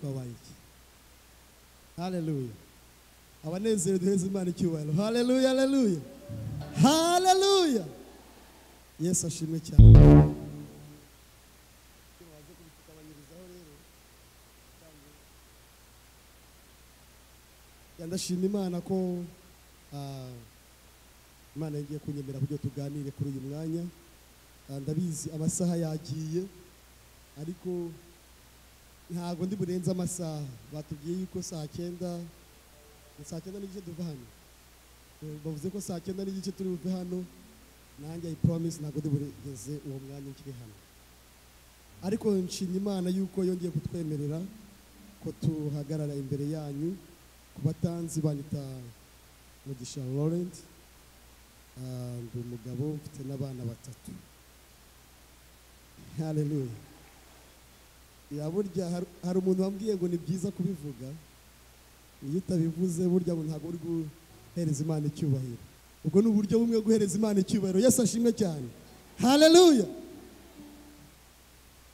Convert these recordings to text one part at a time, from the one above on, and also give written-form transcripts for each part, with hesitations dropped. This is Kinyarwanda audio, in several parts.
twabaye iki? Hallelujah. Abanezero duheze Imana icyubahiro. Hallelujah, hallelujah. Hallelujah. Yesu ashimwe cyane. Ndashima Imana ko Imana yagiye kunyemera kugira tuganire kuri uyu mwanya. Ndabizi amasaha yagiye ariko ntago ndi burenze amasaha. Batubwiye yuko saa 9 n'igice duva hano. Bavuze ko saa 9 n'igice turi buve hano. Nanjye I promise ntago ndi burengeze uwo mwanya nkiri hano. Ariko nshimye Imana yuko yongeye kutwemerera ko tuhagarara imbere yanyu. Kubatanzi banyita Mugisha Laurent, ndi umugabo mfite n'abana 3. Hallelujah. Ya burya hari umuntu wambwiye ngo ni byiza kubivuga, iyo utabivuze burya ngo ntago uri guhereza Imana icyubahiro. Ubwo ni uburyo bumwe guhereza Imana icyubahiro. Yesu ashimwe cyane. Hallelujah.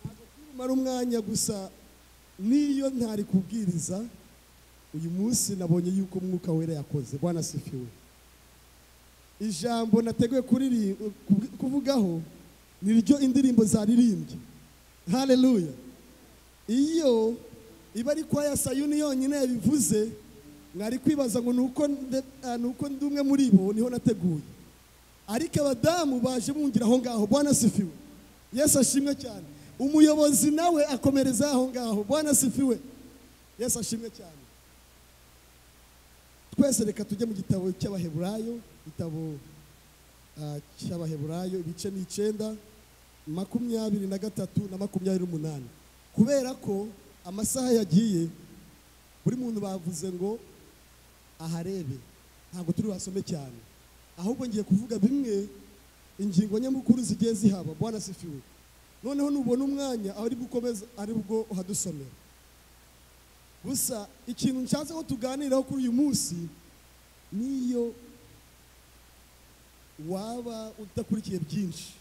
Ntago kumara umwanya gusa niyo ntari kubwiriza. Uyu munsi nabonye yuko Mwuka Wera yakoze. Bwana sifiwe. Ijambo nateguye kuvugaho niryo indirimbo zaririmbye. Hallelujah. Iyo iba ari kwa ya Sayuni yonyine yabivuze, mwari kwibaza ngo nuko ndumwe muri bo niho nateguye. Ariko abadamu baje bungira aho ngaho. Bwana sifiwe. Yesu ashimwe cyane. Umuyobozi nawe akomereza aho ngaho. Bwana sifiwe. Yesu ashimwe cyane. Twese reka tujye mu gitabo cy'Abaheburayo, igitabo cy'Abaheburayo ibice 9, 23 na 28. Kubera ko amasaha yagiye, buri muntu bavuze ngo aharebe, ntabwo turi basome cyane, ahubwo ngiye kuvuga bimwe ingingo nyamukuru zigiye zihaba. Bwana sifiwe. Noneho nubona umwanya ari gukomeza ari bwo uhadusomera. Gusa ikintu nshatse ko tuganiraho kuri uyu munsi niyo waba udakurikiye byinshi,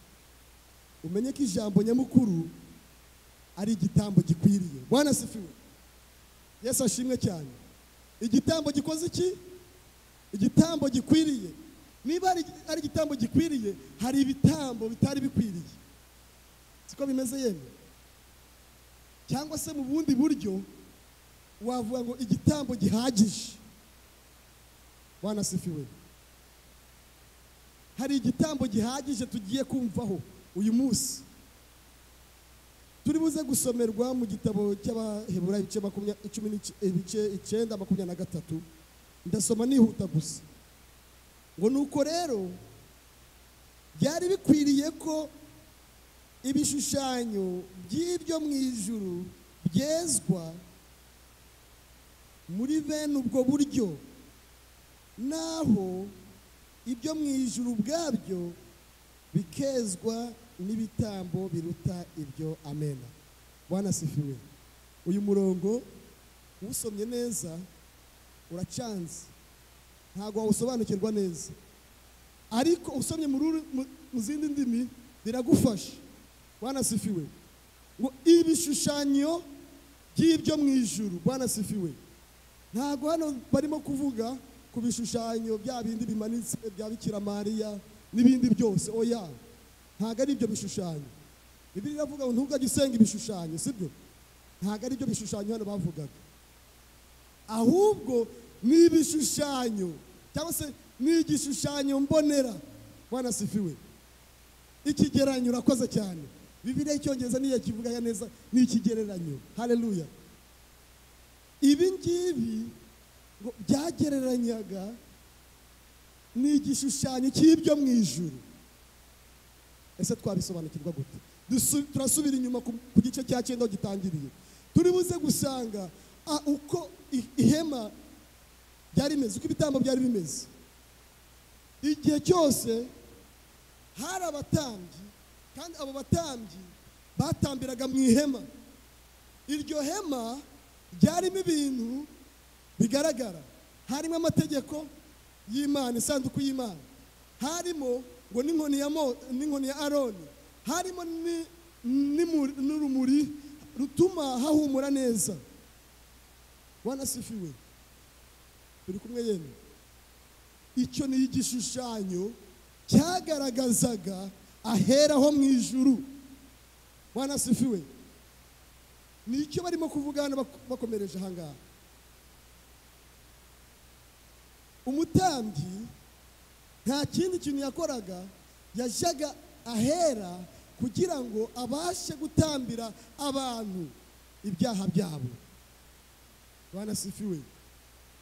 umenye ko ijambo nyamukuru ari igitambo gikwiriye. Bwana sifiwe. Yesu ashimwe cyane. Igitambo gikoze iki? Igitambo gikwiriye. Niba ari igitambo gikwiriye, hari ibitambo bitari bikwiriye. Siko bimeze yemwe? Cyangwa se mu bundi buryo wavuga ngo igitambo gihagije. Bwana sifiwe. Hari igitambo gihagije tugiye kumvaho uyu munsi. Turi buze gusomerwa mu gitabo cy'Abaheburayo ibice 9:23. Ndasoma nihuta gusa. Ngo nuko rero byari bikwiriye ko ibishushanyo by'ibyo mu ijuru byezwa muri bene ubwo buryo, naho ibyo mu ijuru bwabyo bikezwa n'ibitambo biruta ibyo. Amen. Bwana sifiwe. Uyu murongo usomye neza uracanze, ntago wawusobanukirwa neza, ariko usomye mu zindi ndimi biragufasha. Bwana sifiwe. Ngo ibishushanyo by'ibyo mu ijuru. Bwana sifiwe. Ntago hano barimo kuvuga ku bishushanyo bya bindi bimanitse bya Bikira Mariya n'ibindi byose. Oya, ntago ari ibyo bishushanyo. Bibiliya iravuga ngo ntugajye usenga ibishushanyo, sibyo? Ntago ari ibyo bishushanyo hano bavugaga, ahubwo ni ibishushanyo cyangwa se ni igishushanyo mbonera. Bwana sifiwe. Ikigereranyo urakoze cyane. Bibiliya y'Icyongereza niyo kivuga neza, ni ikigereranyo. Haleluya. Ibi ngibi ngo byagereranyaga ni igishushanyo cy'ibyo mu ijuru. Ese twabisobanukirwa gute? Turasubira inyuma ku gice cya 9 gitangiriye. Turi buze gusanga uko ihema byari bimeze, uko ibitambo byari bimeze. Igihe cyose hari abatambyi, kandi abo batambyi batambiraga mu ihema. Iryo hema byarimo ibintu bigaragara. Harimo amategeko y'Imana, isanduku y'Imana. Harimo ngo n'inkoni ya Aroni. Harimo n'urumuri rutuma hahumura neza. wanasifiwe. Turi kumwe yemwe? Icyo ni igishushanyo cyagaragazaga ahera ho mu ijuru. Wanasifiwe. Ni icyo barimo kuvuga hano bakomereje ahangaha. Umutambyi nta kindi kintu yakoraga, yajyaga ahera kugira ngo abashe gutambira abantu ibyaha byabo. Wanasifiwe.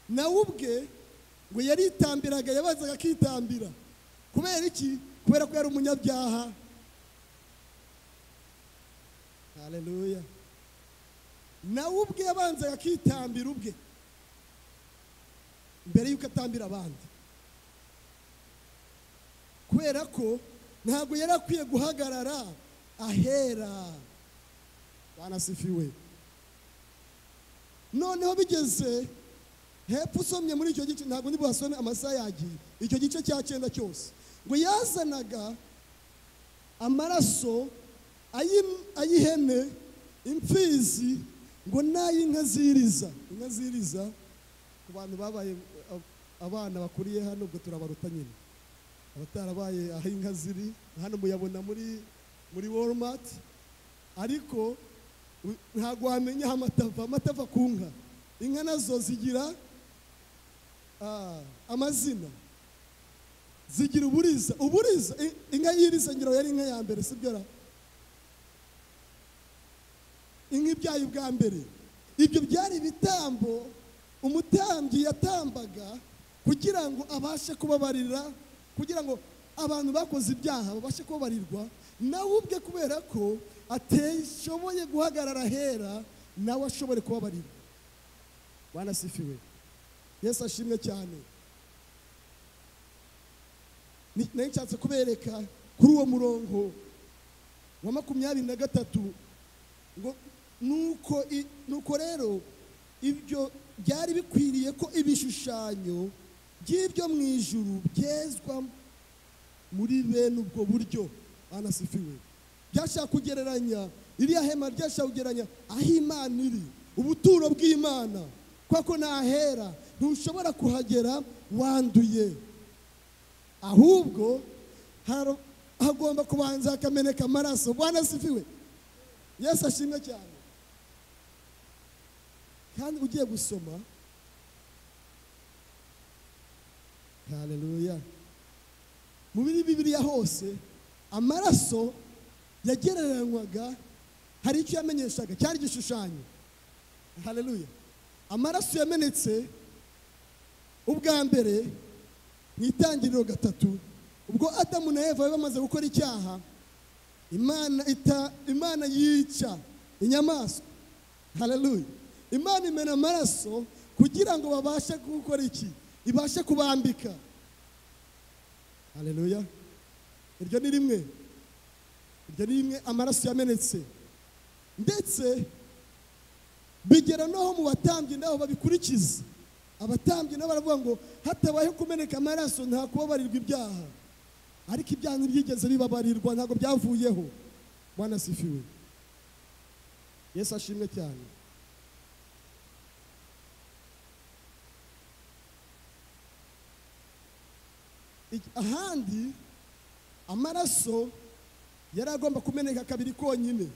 Nawe ubwe ngo yaritambiraga, yabazaga akitambira. Kubera iki? Kubera ko yari umunyabyaha. Haleluya. Nawe ubwe yabanzaga akitambira ubwe mbere yuko atambira abandi, kubera ko ntabwo yari akwiye guhagarara ahera. Wanasifiwe. Noneho bigeze hepfo, usomye muri icyo gice, ntabwo ndi buhasome, amasaha yagiye, icyo gice cya 9 cyose, ngo yazanaga amaraso ay'ihene, imfizi, ngo n'ay'inka ziriza. Inka ziriza ku bantu babaye abana bakuriye hano, ubwo turabaruta nyine, abatarabaye aho inka ziri hano muyabona muri Walmart, ariko ntabwo wamenya amatava ku nka. Inka nazo zigira amazina, zigira uburiza. Inka yiriza ngiro yari inka ya mbere, sibyo ra? Inka ibyaye ubwa mbere. Ibyo byari ibitambo umutambyi yatambaga kugira ngo abashe kubabarira, kugira ngo abantu bakoze ibyaha babashe kubabarirwa. Nawe ubwe kubera ko atashoboye guhagarara ahera, nawe ashobore kubabarirwa. Wanasifiwe. Yesu ashimwe cyane. Nshatse kubereka kuri uwo murongo wa 23 ngo nuko rero ibyo byari bikwiriye ko ibishushanyo by'ibyo mu ijuru byezwa muri bene ubwo buryo. Wanasifiwe. Byashaka kugereranya iriya hema, ryashaka kugereranya aho Imana iri, ubuturo bw'Imana, kuko nahera ntushobora kuhagera wanduye, ahubwo hagomba kubanza hakameneka amaraso. Wanasifiwe. Yesu ashimwe cyane. Kandi ugiye gusoma, haleluya, mu Bibiliya hose amaraso yagereranywaga, hari icyo yamenyeshaga, cyari igishushanyo. Haleluya. Amaraso yamenetse ubwa mbere mu Itangiriro 3, ubwo Adamu na Eva bamaze gukora icyaha, Imana yica inyamaswa. Haleluya. Imana imena amaraso kugira ngo babashe gukora iki? Ibashe kubambika. Haleluya. Iryo ni rimwe amaraso yamenetse. Ndetse bigera noho mu batambyi naho babikurikiza. Abatambyi nabo baravuga ngo hatabaye kumeneka amaraso nta kubabarirwa ibyaha. Ariko ibyaha byigeze bibabarirwa, ntabwo byavuyeho. Bwana sifiwe. Yesu ashimwe cyane. Ahandi amaraso yari agomba kumeneka kabiri konyine.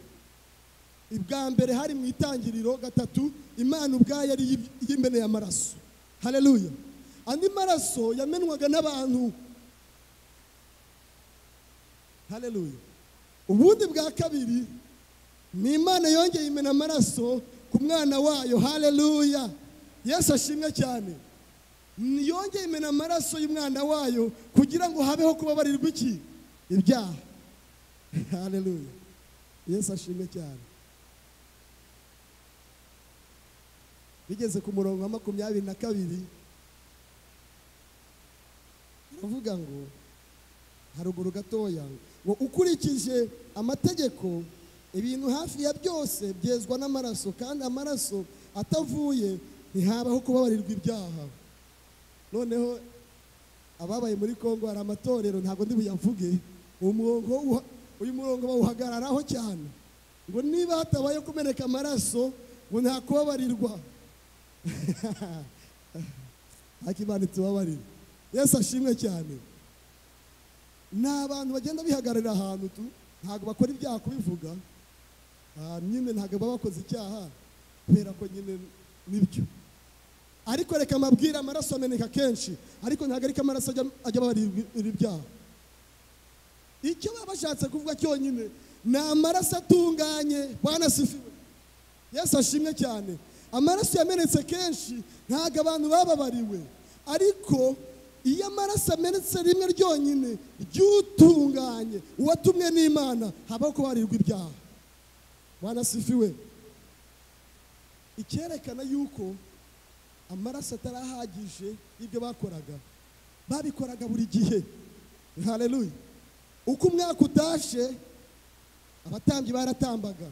Ibwa mbere hari mu Itangiriro 3, Imana ubwayo yari yimeneye amaraso. Haleluya. Andi maraso yamenwaga n'abantu. Haleluya. Ubundi bwa kabiri ni Imana yongeye imena amaraso ku mwana wayo. Haleluya. Yesu ashimwe cyane. Yongeye imena amaraso y'umwana wayo kugira ngo habeho kubabarirwa iki? Ibyaha. Haleluya. Yesu ashimwe cyane. Bigeze ku murongo wa 22 bavuga ngo haruguru gatoya ngo ukurikije amategeko ibintu hafi ya byose byezwa n'amaraso, kandi amaraso atavuye ntihabaho kubabarirwa ibyaha. Noneho ababaye muri Kongo hari amatorero, ntabwo ndi buyavuge, uyu murongo bawuhagararaho cyane ngo niba hatabaye kumeneka amaraso ngo nta kubabarirwa. Akimana tubabarire. Yesu ashimwe cyane. N'abantu bagenda bihagarara ahantu tu ntago bakora ibyaha kubivuga. Nyine ntago baba bakoze icyaha kubera ko nyine nibyo. Ariko reka mabwira amaraso ameneka kenshi, ariko ntago ariko amaraso ajya babarira ibyaha. Icyo baba bashatse kuvuga cyonyine ni amaraso atunganye. Bwana asifiwe. Yesu ashimwe cyane. Amaraso yamenetse kenshi ntago abantu bababariwe, ariko iyo amaraso amenetse rimwe ryonyine ry'utunganye uwatumwe n'Imana habaho kubarirwa ibyaha. Bwana asifiwe. Icyerekana yuko amaraso atarahagije ibyo bakoraga, babikoraga buri gihe. Haleluya. Uko umwaka utashe abatambyi baratambaga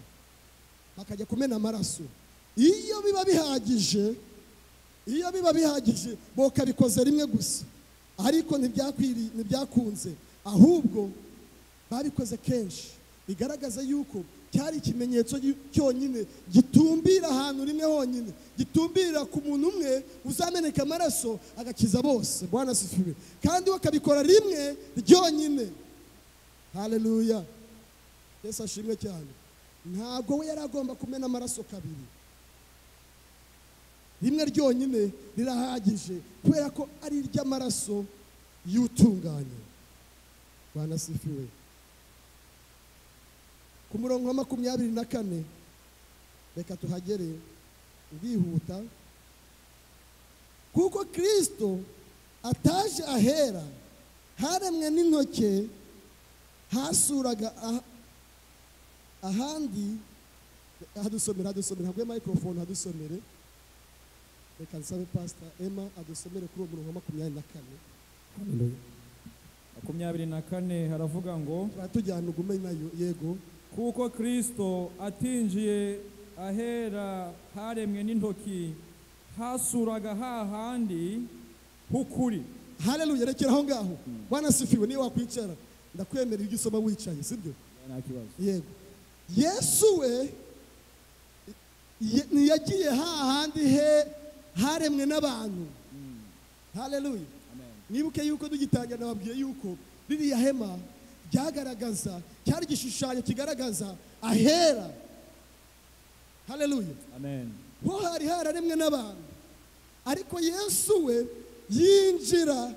bakajya kumena amaraso. Iyo biba bihagije bokabikoze rimwe gusa, ariko ntibyakunze, ahubwo babikoze kenshi. Bigaragaza yuko cyari ikimenyetso cyonyine gitumbira ahantu rimwe honyine, gitumbira ku muntu umwe uzameneka amaraso agakiza bose. Bwana asifiwe. Kandi bakabikora rimwe ryonyine. Haleluya. Yesu ashimwe cyane. Ntabwo we yari agomba kumena amaraso kabiri. Rimwe ryonyine rirahagije kubera ko ari iry'amaraso y'utunganye. Bwana asifiwe. Ku murongo wa 24 reka tuhagere ndihuta. Kuko Kristo ataje ahera haremwe n'intoke, hasuraga ahandi. Hadusomera ntabwo microphone hadusomere. Reka nsabe Pastor Emma adusomere kuri uwo murongo wa 24. Haleluya. 24 haravuga ngo turatujyana ugume nayo. Yego. Kuko Kristo atinjiye ahera haremwe n'intoki, hasuraga hahandi hukuri. Haleluya. Rekera aho ngaho. Bwana asifiwe. Niyo wakwicara ndakwemerera igisoma wicaye, sibyo? Nta kibazo. Yego. Yesu we niyagiye hahandi haremwe n'abantu. Haleluya. Nibuke yuko dugitangira nababwiye yuko ririya hema ryagaragaza, cyari igishushanyo kigaragaza ahera. Haleluya. Amen. Ho hari haremwe n'abantu, ariko Yesu we yinjira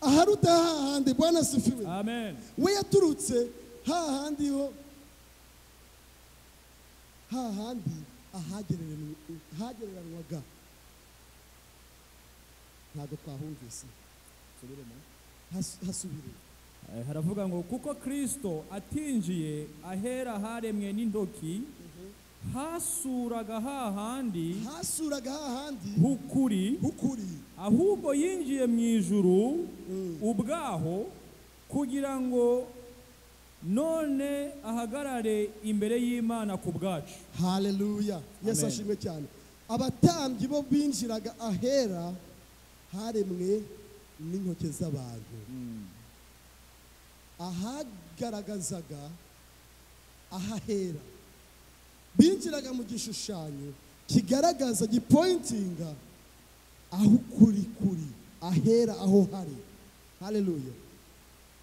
aharuta hahandi. Bwana asifiwe. Amen. We yaturutse hahandi ahagereranwaga. Ntabwo twahumvise. Hasubire. Haravuga ngo kuko Kristo atinjiye ahera haremwe n'intoki, hasuraga hahandi hukuri, ahubwo yinjiye mu ijuru ubwaho, kugira ngo none ahagarare imbere y'Imana ku bwacu. Haleluya. Yesu ashimwe cyane. Abatambyi bo binjiraga ahera haremwe n'intoke z'abantu. Ahagaragazaga ahahera, binjiraga mu gishushanyo kigaragaza, gipointinga aho kuri ahera aho hari. Haleluya.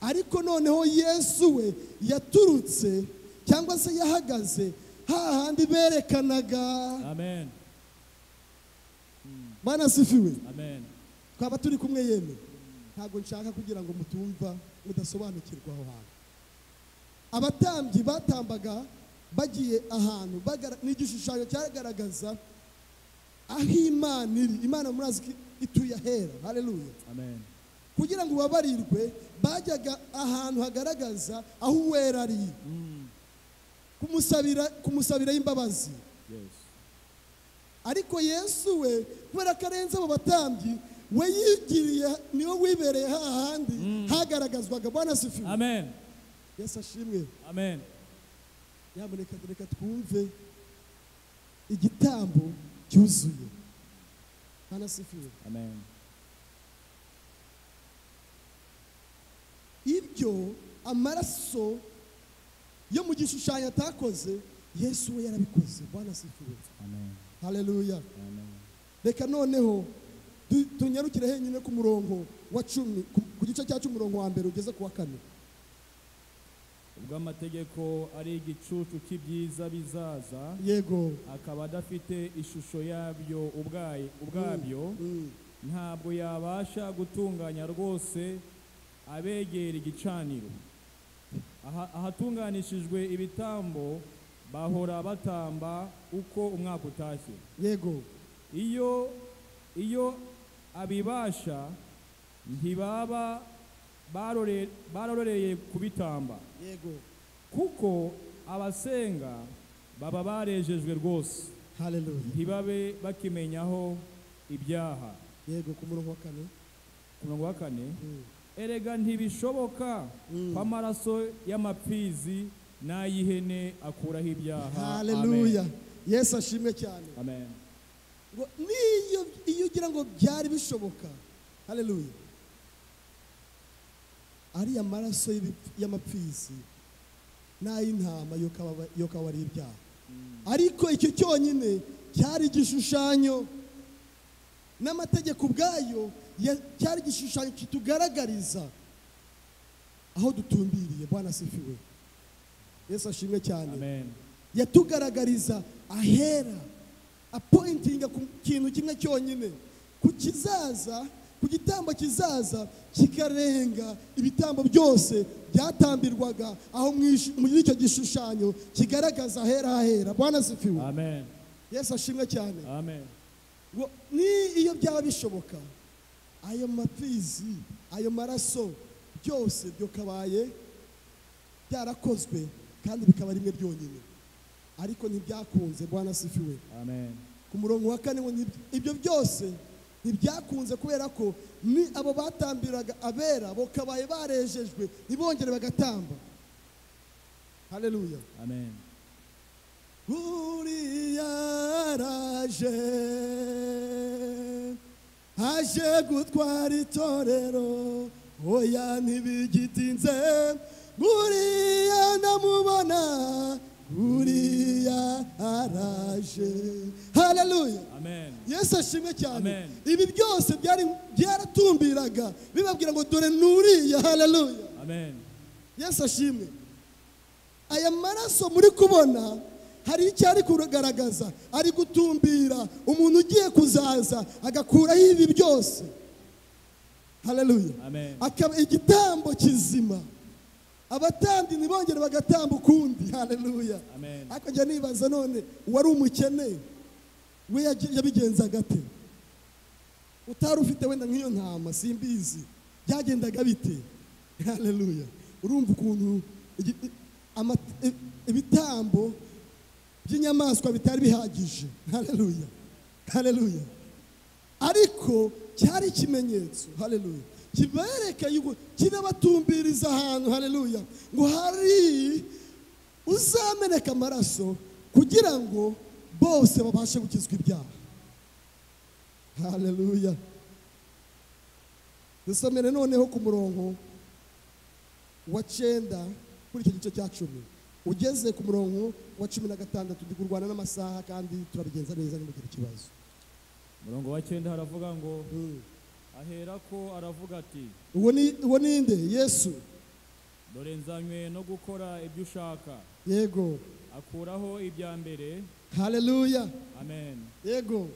Ariko noneho Yesu we yaturutse cyangwa se yahagaze hahandi berekanaga. Amen. Bwana asifiwe. Amen. Twaba turi kumwe yeme. Ntago nshaka kugira ngo mutumva mudasobanukirwa aho hantu. Abatambyi batambaga bagiye ahantu n'igishushanyo cyagaragaza aho Imana iri. Imana murazi ituye ahera. Haleluya. Amen. Kugira ngo babarirwe bajyaga ahantu hagaragaza aho uwera ari, kumusabira imbabazi. Yes. Ariko Yesu we kubera karenze abo batambyi, we yigiriye niyo wibereye hahandi hagaragazwaga. Bwana asifiwe. Amen. Yesu ashimwe. Amen. Yamuneka reka twumve igitambo cyuzuye. Bwana asifiwe. Amen. Ibyo amaraso yo mu gishushanyo atakoze, Yesu we yarabikoze. Bwana asifiwe. Amen. Haleluya. Amen. reka noneho tunyarukire henyine ku murongo wa 10 ku gice cya 10 umurongo wa mbere ugeze ku wa 4. ubwo amategeko ari igicucu cy'ibyiza bizaza, yego, akaba adafite ishusho yabyo ubwabyo, ntabwo yabasha gutunganya rwose abegera igicaniro. Ahatunganishijwe ibitambo bahora batamba uko umwaka utashye. yego, iyo abibasha ntibaba baroreye kubitamba, yego, kuko abasenga baba barejejwe rwose, haleluya, ntibabe bakimenyaho ibyaha. yego. Ku murongo wa 4, erega ntibishoboka ko amaraso y'amapfizi n'ay'ihene akuraho ibyaha. haleluya, Yesu ashimwe cyane. Amen. ngo iyo ugira ngo byari bishoboka, haleluya, ari amaraso y'amapfizi n'ay'intama yo kaba ari ibyaha. Ariko icyo cyonyine cyari igishushanyo, n'amategeko ubwayo cyari igishushanyo kitugaragariza aho dutumbiriye. Bwana asifiwe, Yesu ashimwe cyane. Amen. Yatugaragariza ahera, apointinga ku kintu kimwe cyonyine, ku kizaza, ku gitambo kizaza kikarenga ibitambo byose byatambirwaga aho muri icyo gishushanyo kigaragaza ahera. Bwana asifiwe. Amen. Yesu ashimwe cyane. Amen. ngo iyo byaba bishoboka, ayo mapfizi, ayo maraso byose byokabaye byarakozwe kandi bikaba rimwe ryonyine, ariko ntibyakunze. Bwana asifiwe. Amen. Ku murongo wa 4 ngo ibyo byose ntibyakunze kubera ko ni abo batambiraga abera bokabaye barejejwe ntibongere bagatamba. Haleluya. Amen. aje gutwara itorero, oya ntibigitinze, nguriya ndamubona, nguriya araje. Haleluya. Amen. Yesu ashimwe cyane. Amen. Ibi byose byaratumbiraga bibabwira ngo dore nuriya. Haleluya. Amen. Yesu ashimwe. Aya maraso muri kubona hari icyo ari kugaragaza, ari gutumbira umuntu ugiye kuzaza agakuraho ibi byose. Haleluya. Amen. Akaba igitambo kizima, abatambyi ntibongere bagatamba ukundi. Haleluya. Amen. Ariko njya nibaza none uwari umukene we yabigenzaga ate? Utari ufite wenda nk'iyo ntama, simbizi byagendaga bite? Haleluya. Urumva ukuntu ibitambo by'inyamaswa bitari bihagije. Haleluya. Haleluya. Ariko cyari ikimenyetso, haleluya, kibereka yuko kirabatumbiriza ahantu, haleluya, ngo hari uzameneka amaraso kugira ngo bose babashe gukizwa ibyaha. Haleluya. Dusomere noneho ku murongo wa 9 kuri icyo gice cya 10 ugeze ku murongo wa 16. Turi kurwana n'amasaha kandi turabigenza neza nimugire ikibazo. Murongo wa 9 haravuga ngo ahera ko aravuga ati, uwo ninde? Yesu. dore nzanywe no gukora ibyo ushaka. Yego. Akuraho ibya mbere. Haleluya. Amen. Yego.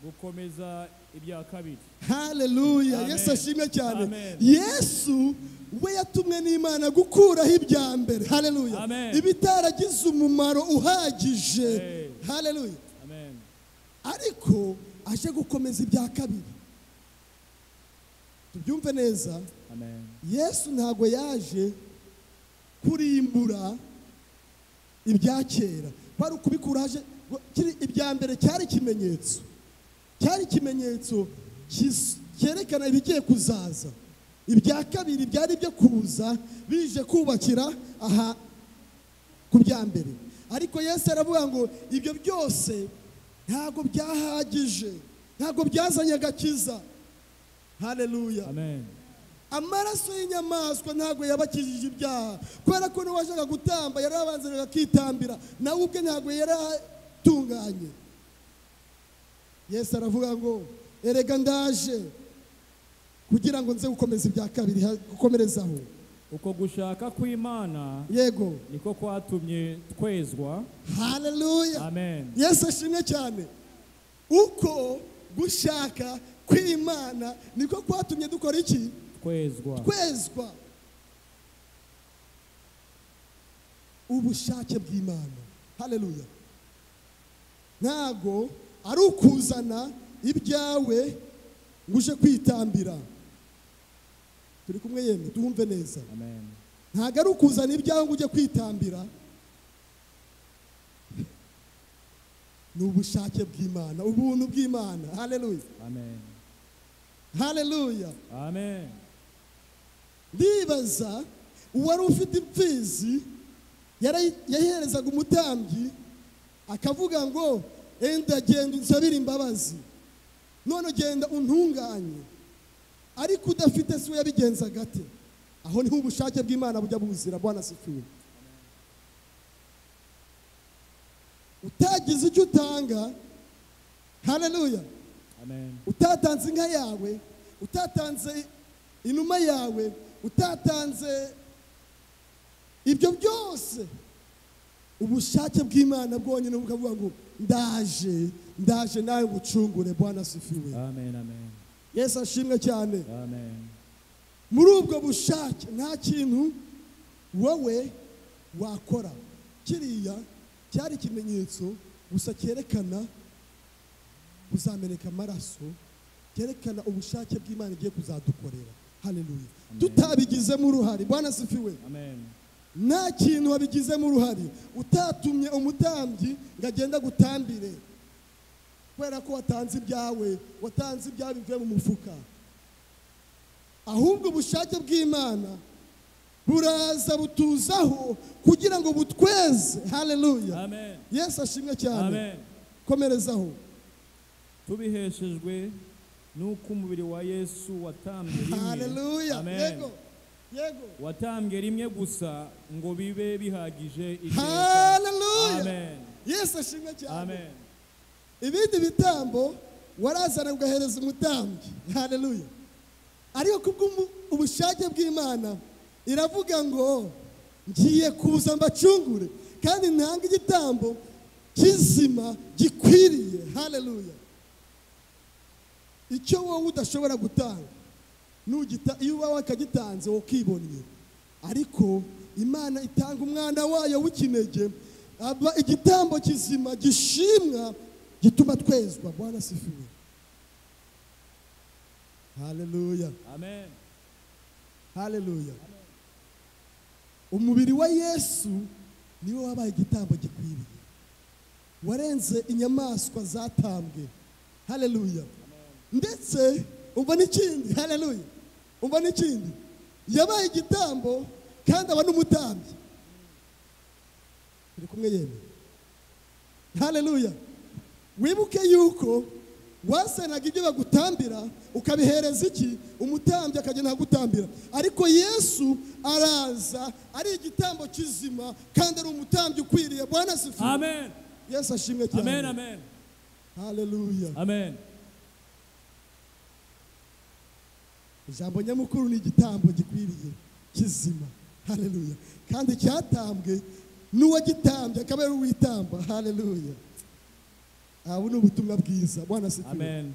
Gukomeza ibya kabiri. Haleluya. Yesu ashimwe cyane. Amen. Yesu we yatumwe n'Imana gukuraho ibya mbere. Haleluya. Amen. Ibitaragize umumaro uhagije. Hey. Haleluya. Amen. Ariko aje gukomeza ibya kabiri. Tubyumve neza. Amen. Yesu ntago yaje kurimbura ibya kera, kwari ukubikuraje. Ibya mbere cyari ikimenyetso, cyari ikimenyetso cyerekana ibigiye kuzaza. Ibya kabiri byari byo kuza bije kubakira aha ku bya mbere. Ariko Yesu aravuga ngo ibyo byose ntago byahagije, ntago byazanye agakiza. Haleluya. Amen. Amaraso y'inyamaswa ntago yabakijije ibyaha, kubera ko n'uwashaka gutamba yarabanzaga akitambira, nawe ubwe ntago yaratunganye. Yesu aravuga ngo erega ndaje kugira ngo nze gukomeza ibya kabiri gukomerezaho. uko gushaka kw'Imana Yego, niko kwatumye twezwa. haleluya, Amen. Yesu ashimwe cyane. Uko gushaka kw'Imana niko kwatumye dukora iki? Twezwa. Ubushake bw'Imana, haleluya, ntago ari ukuzana ibyawe ngo uje kwitambira. Turi kumwe yemwe, tuhumve neza. Amen. Ntago ari ukuzana ibyawe ngo uje kwitambira. Ni ubushake bw'Imana, ubuntu bw'Imana. Haleluya. Amen. Haleluya. Amen. Ndibaza uwari ufite impfizi yaherezaga umutambyi akavuga ngo enda genda unsabire imbabazi, none genda untunganye, ariko udafite se yabigenzaga ate? Aho niho ubushake bw'Imana bujya buzira. Bwana asifiwe. Utagize icyo utanga, haleluya, Amen. utatanze inka yawe, utatanze inuma yawe, utatanze ibyo byose, ubushake bw'Imana bwonyine bukavuga ngo ndaje nawe ngucungure. Bwana asifiwe. Amen. Amen. Yesu ashimwe cyane. Amen. Muri ubwo bushake nta kintu wowe wakora. Kiriya cyari ikimenyetso gusa cyerekana uzameneka amaraso, cyerekana ubushake bw'Imana igiye kuzadukorera. Haleluya. Tutabigizemo uruhare. Bwana asifiwe. Amen. Nta kintu wabigizemo uruhare. Utatumye umutambyi ngo agenda gutambire kubera ko watanze ibyawe bivuye mu mufuka. Ahubwo ubushake bw'Imana buraza butuzaho kugira ngo butweze. Haleluya. Amen. Yesu ashimwe cyane. Amen. Komerezaho. Tubiheshejwe nuko umubiri wa Yesu watambye rimwe. Haleluya. Amen. Yego. Watambye rimwe gusa ngo bibe bihagije iteka. Haleluya. Amen. Yesu ashimwe cyane. Amen. Ibindi bitambo warazana ugahereza umutambyi. Haleluya. Ariko kubw'ubushake bw'Imana iravuga ngo ngiye kuza mbacungure kandi ntanga igitambo kizima gikwiriye. Haleluya. Icyo wowe udashobora gutanga iyo uba wakagitanze ukibonye, ariko Imana itanga umwana wayo w'ikinege aba igitambo kizima gishimwa gituma twezwa. Bwana asifiwe. Haleluya. Amen. Haleluya. Umubiri wa Yesu niwo wabaye igitambo gikwiriye, warenze inyamaswa zatambwe. Haleluya. Ndetse umva n'ikindi. Haleluya. Umva n'ikindi, yabaye igitambo kandi aba n'umutambyi. Turi kumwe yemwe. Haleluya. Wibuke yuko wasanaga ibyo bagutambira ukabihereza iki? Umutambyi akagenda agutambira. Ariko Yesu araza ari igitambo kizima kandi ari umutambyi ukwiriye. Bwana asifiwe. Amen. Yesu ashimwe cyane. Amen. Amen. Haleluya. Amen. Ijambo nyamukuru ni igitambo gikwiriye kizima. Haleluya. Kandi cyatambwe n'uwagitambye akaba ari uwitamba. Haleluya. Aho ni ubutumwa bwiza. Bwana asifiwe. Amen.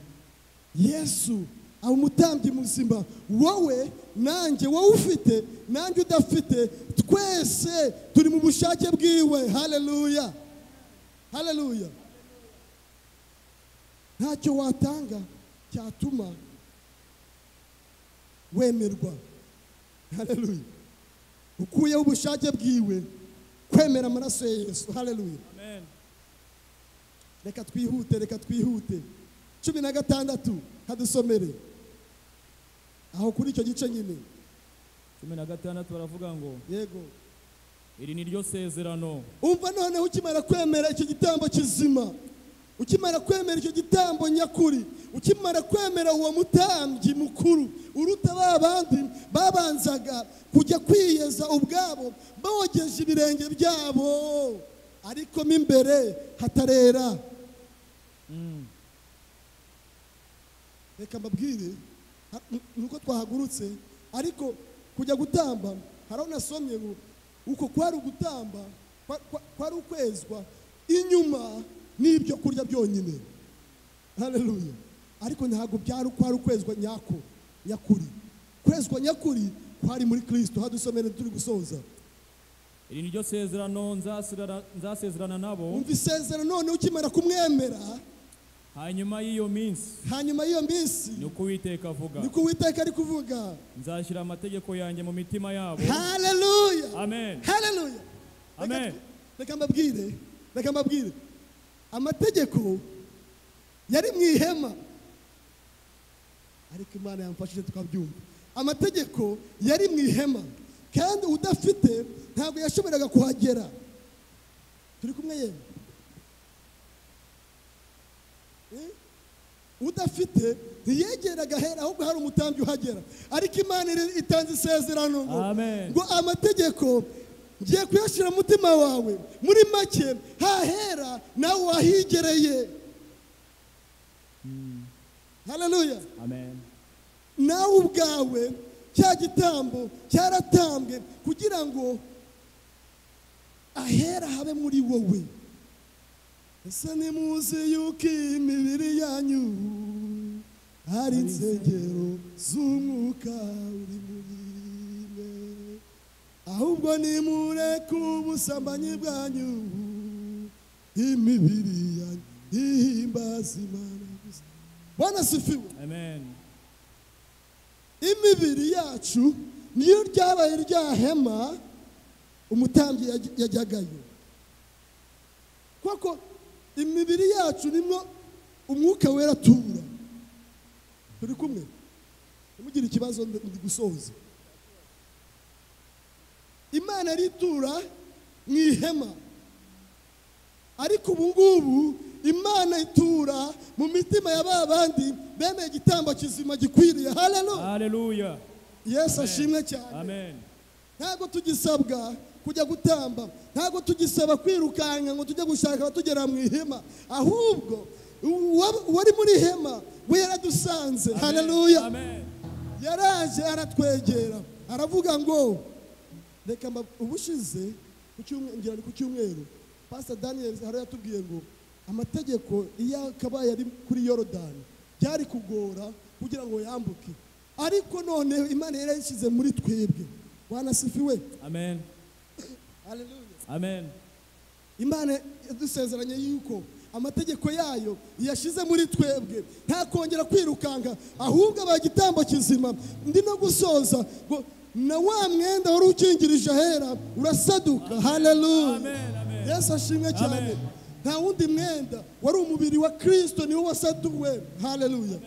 Yesu aba umutambyi muzima, wowe nanjye, wowe ufite nanjye udafite, twese turi mu bushake bwiwe. Haleluya. Haleluya. Ntacyo watanga cyatuma wemerwa. Haleluya. Ukuyeho ubushake bwiwe, kwemera amaraso ya Yesu. Haleluya. Amen. Reka twihute. 16 hadusomere aho kuri icyo gice nyine. 16 baravuga ngo Yego. iri ni ryo sezerano. Umva noneho ukimara kwemera icyo gitambo kizima, ukimara kwemera icyo gitambo nyakuri, ukimara kwemera uwo mutambyi mukuru uruta babandi babanzaga kujya kwiyeza ubwabo bogeje ibirenge byabo ariko mo imbere hatarera. reka mbabwire nuko twahagurutse ariko kujya gutamba haraho nasomye ngo uko kwari ugutamba kwari ukwezwa inyuma n'ibyo kurya byonyine. Haleluya. Ariko ntabwo byari kwari ukwezwa nyakuri. Kwezwa nyakuri kwari muri Kristo. Hadusomere turi gusoza. Iri niryo sezerano nzasezerana nabo. Umva isezerano none ukimara kumwemera. Hanyuma y'iyo minsi niko Uwiteka ari kuvuga. Nzashyira amategeko yanjye mu mitima yabo. Haleluya. Amen. Haleluya. Amen. Reka mbabwire. Amategeko yari mu ihema. Ariko Imana yamfashije tukabyumva. Amategeko yari mu ihema kandi udafite ntabwo yashoboraga kuhagera. Turi kumwe yewe. Udafite ntiyegeraga hera ahubwo hari umutambyi uhagera. Ariko Imana itanze isezerano ngo amategeko ngiye kuyashyira mu mutima wawe. Muri make hahera nawe wahigereye. Haleluya. Amen. Nawe ubwawe cya gitambo cyaratambwe kugira ngo ahera habe muri wowe. Ese nimuzi yuko imibiri yanyu ari insengero z'umwuka uri muri mwe, ahubwo nimureke ubusambanyi bwanyu, imibiri yanyu ihimbaza Imana gusa. Bwana asifiwe. Amen. Imibiri yacu niyo ryabaye rya hema umutambyi yajyagayo. Kuko imibiri yacu nimwo umwuka wera tura. Turi kumwe? Mugira ikibazo ndi gusoza. Imana ritura mu ihema. Ariko ubu ngubu Imana itura mu mitima ya babandi bemeye igitambo kizima gikwiriye. Haleluya. Haleluya. Yesu ashimwe cyane. Amen. Ntabwo tugisabwa kujya gutamba, ntabwo tugisaba kwirukanka ngo tujye gushaka batugera mu ihema, ahubwo wari muri ihema we yaradusanze. Haleluya. Amen. Yaraje aratwegera aravuga ngo reka ubushize ku cyumweru Pastor Daniel hari yatubwiye ngo amategeko iyo akabaye ari kuri Yorodani byari kugora kugira ngo yambuke, ariko none Imana yarayishyize muri twebwe. Bwana asifiwe. Amen. Haleluya. Amen. Imana yadusezeranye yuko amategeko yayo yashize muri twebwe, nta kongera kwirukanka, ahubwo abagitambo kizima. Ndi no gusoza ngo na wa mwenda wari ukingirije ahera urasaduka. Haleluya. Amen. Yesu ashimwe cyane. Nta wundi mwenda wari umubiri wa Kristo niwe wasaduwe. Haleluya.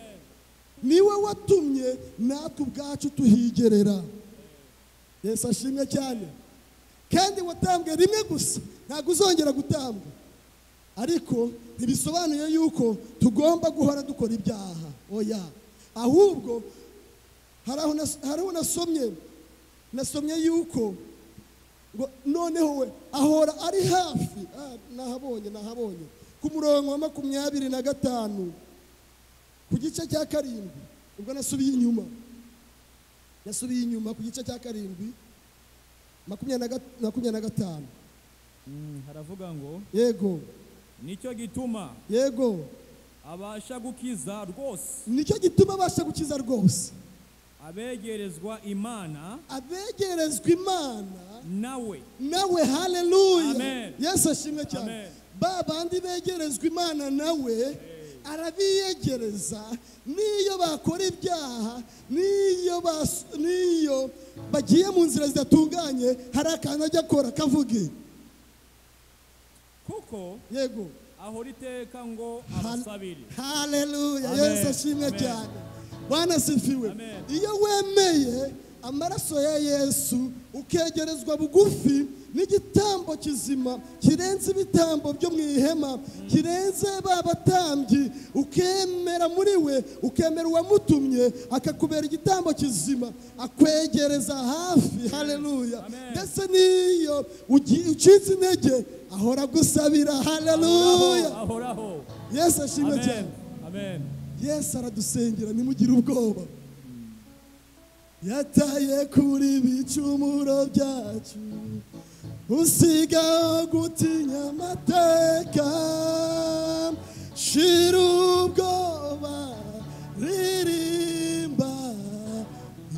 Niwe watumye natwe ubwacu tuhigerera. Yesu ashimwe cyane. Kandi watambwe rimwe gusa, ntabwo uzongera gutambwa. Ariko ntibisobanuye yuko tugomba guhora dukora ibyaha. Oya. Ahubwo haraho nasomye yuko ngo noneho we ahora ari hafi. Nahabonye ku murongo wa 25 ku gice cya 7. Ubwo nasubiye inyuma ku gice cya 7 25. Haravuga ngo yego nicyo gituma abasha gukiza rwose abegerezwa Imana nawe. Haleluya. Amen. Yesu ashimwe cyane. Babandi begerezwa Imana nawe arabiyegereza niyo bakora ibyaha, niyo bagiye mu nzira zidatunganye, hari akantu ajya akora kavuge kuko yego ahora iteka ngo abasabire. Haleluya. Yesu ashimwe cyane. Bwana asifiwe. Iyo wemeye amaraso ya Yesu ukegerezwa bugufi n'igitambo kizima kirenze ibitambo byo mu ihema, kirenze babatambyi, ukemera muri we, ukemera uwamutumye akakubera igitambo kizima, akwegereza hafi. Haleluya. Ndetse niyo ucitse intege ahora gusabira. Haleluya. Ahoraho. Yesu ashimwe cyane. Amen. Yesu aradusengera nimugire ubwoba. Yataye kuri bicumuro byacu, usigaho gutinya amateka. Shira ubwoba, ririmba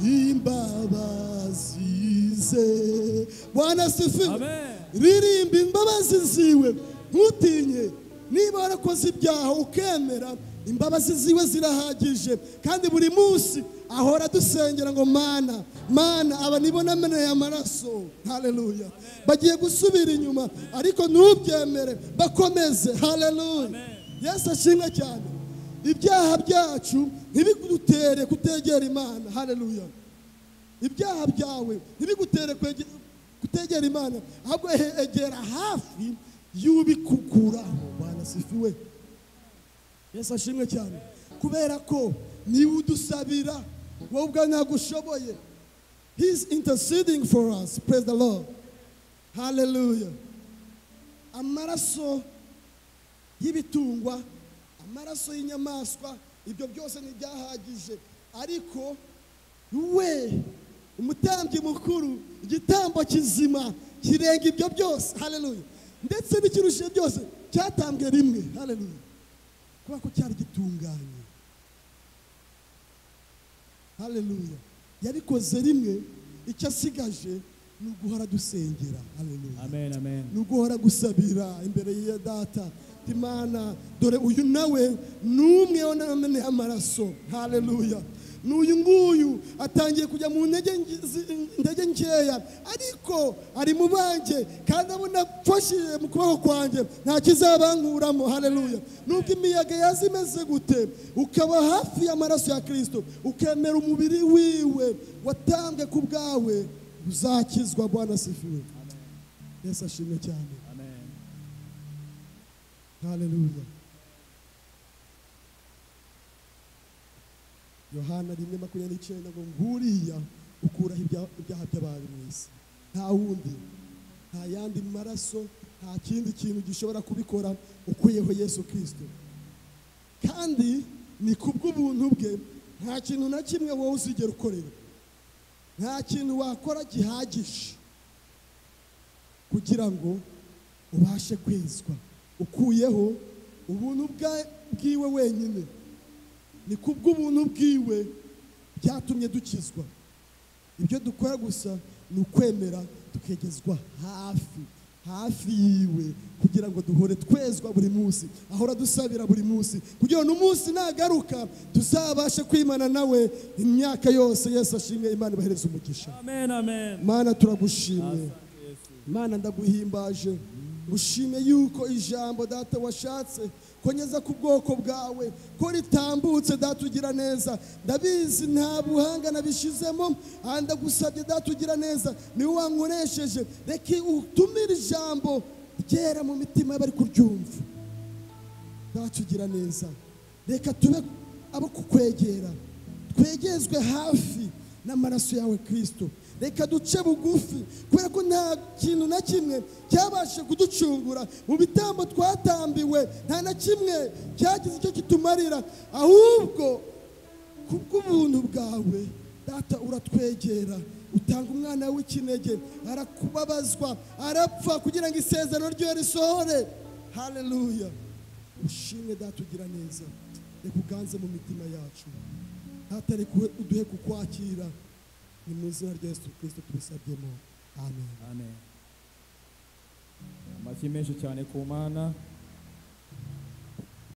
imbabazi ze. Bwana asifiwe. Ririmba imbabazi ziwe, ntutinye. Niba warakoze ibyaha ukemera, imbabazi ziwe zirahagije. Kandi buri munsi ahora dusengera ngo mana, mana, aba nibo nameneye amaraso. Haleluya. Bagiye gusubira inyuma ariko ntubyemere, bakomeze. Haleluya. Yesu ashimwe cyane. Ibyaha byacu ntibigutere kutegera Imana. Haleluya. Ibyaha byawe ntibigutere kutegera Imana, ahubwo egera hafi y'ubikukuraho. Bwana sifiwe. Yesu ashimwe cyane. Kubera ko niba udusabira, wowe ubwawe ntabwo ushoboye. He's interceding for us. Praise the Lord. Hallelujah. Amaraso y'ibitungwa, amaraso y'inyamaswa, ibyo byose ntibyahagije. Ariko we umutambyi mukuru, igitambo kizima kirenga ibyo byose. Hallelujah. Ndetse n'ikirushije byose cyatambwe rimwe. Hallelujah. Kuba ko cyari gitunganye. Hallelujah. Yabikoze rimwe, icyo asigaje ni uguhora dusengera. Hallelujah. Amen, amen. Ni uguhora gusabira imbere ya Data. Imana, dore uyu nawe n'umwe wonameneye amaraso. Hallelujah. N'uyu nguyu atangiye kujya mu ntege nkeya, ariko ari mu banjye kandi abona mfashije mu kuboko kwanjye nta kizabankuramo. Haleluya. Nubwo imiyaga yazimeze gute, ukaba hafi y'amaraso ya Kristo, ukemera umubiri wiwe watambwe ku bwawe, uzakizwa. Bwana asifiwe. Yesu ashimwe cyane. Amen. Haleluya. Yohana 1:29 ngo nguriya ukuraho ibyaha by'abantu mu isi. Nta wundi, nta yandi maraso, nta kindi kintu gishobora kubikora ukuyeho Yesu Kristo. Kandi ni kubw'ubuntu bwe, nta kintu na kimwe wowe uzigera ukorera, nta kintu wakora gihagije kugira ngo ubashe kwezwa. Ukuyeho ubuntu bwiwe wenyine. Ni kubw'ubuntu bwiwe byatumye dukizwa. Ibyo dukora gusa ni ukwemera tukegezwa hafi yiwe, kugira ngo duhore twezwa buri munsi, ahora dusabira buri munsi, kugira ngo umunsi nagaruka tuzabashe kwimana nawe imyaka yose. Yesu ashimwe. Imana ibahereze umugisha. Amen, amen. Mana turagushimye. Mana ndaguhimbaje. Mushime yuko ijambo Data washatse kongeza ku bwoko bwawe ko ritambutse. Data ugira neza. Ndabizi nta buhanga nabishizemo, ndagusabye Data ugira neza, niwe wankoresheje. Reka utumire ijambo ryera mu mitima y'abari kuryumva. Data ugira neza, reka tube abo kukwegera, twegezwe hafi n'amaraso yawe Kristo. Reka duce bugufi, kubera ko nta kintu na kimwe cyabashe kuducungura mu bitambo twatambiwe. Nta na kimwe cyagize icyo kitumarira, ahubwo kubw'ubuntu bwawe Data uratwegera, utanga umwana w'ikinege, arakubabazwa, arapfa kugira ngo isezerano ryo risohore. Haleluya. Ushimwe Data ugira neza. Reka uganze mu mitima yacu. Data reka uduhe kukwakira. Ni mu izina rya Yesu Kristo tubisabyemo. Amen. Amen. Amashyi menshi cyane ku Mana.